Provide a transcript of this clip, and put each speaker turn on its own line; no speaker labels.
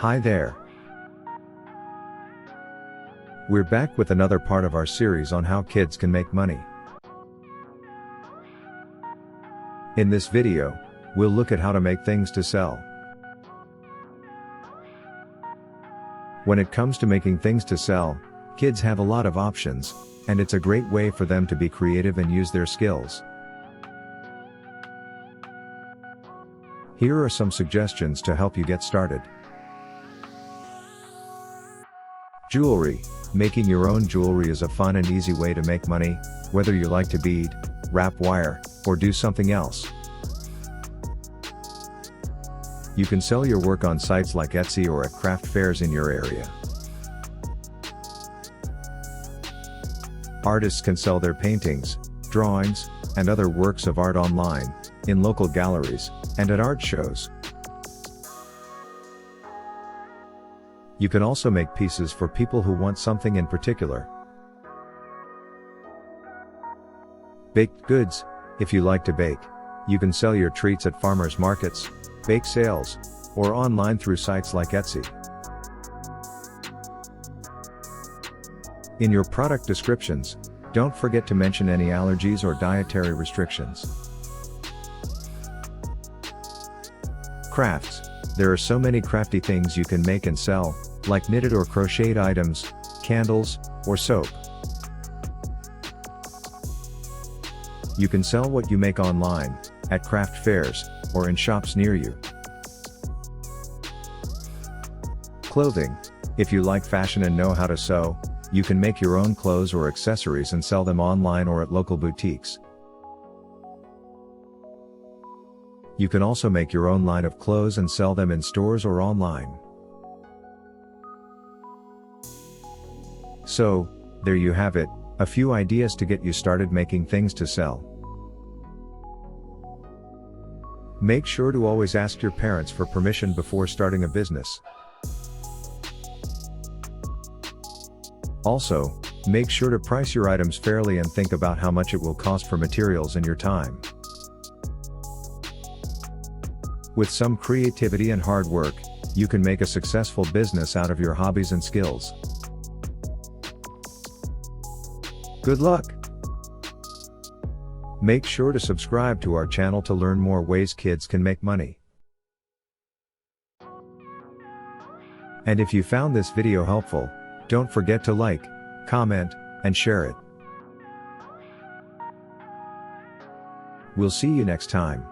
Hi there. We're back with another part of our series on how kids can make money. In this video, we'll look at how to make things to sell. When it comes to making things to sell, kids have a lot of options, and it's a great way for them to be creative and use their skills. Here are some suggestions to help you get started. Jewelry. Making your own jewelry is a fun and easy way to make money, whether you like to bead, wrap wire, or do something else. You can sell your work on sites like Etsy or at craft fairs in your area. Artists can sell their paintings, drawings, and other works of art online, in local galleries, and at art shows. You can also make pieces for people who want something in particular. Baked goods. If you like to bake, you can sell your treats at farmers markets, bake sales, or online through sites like Etsy. In your product descriptions, don't forget to mention any allergies or dietary restrictions. Crafts. There are so many crafty things you can make and sell, like knitted or crocheted items, candles, or soap. You can sell what you make online, at craft fairs, or in shops near you. Clothing. If you like fashion and know how to sew, you can make your own clothes or accessories and sell them online or at local boutiques. You can also make your own line of clothes and sell them in stores or online. So, there you have it, a few ideas to get you started making things to sell. Make sure to always ask your parents for permission before starting a business. Also, make sure to price your items fairly and think about how much it will cost for materials and your time. With some creativity and hard work, you can make a successful business out of your hobbies and skills. Good luck! Make sure to subscribe to our channel to learn more ways kids can make money. And if you found this video helpful, don't forget to like, comment, and share it. We'll see you next time.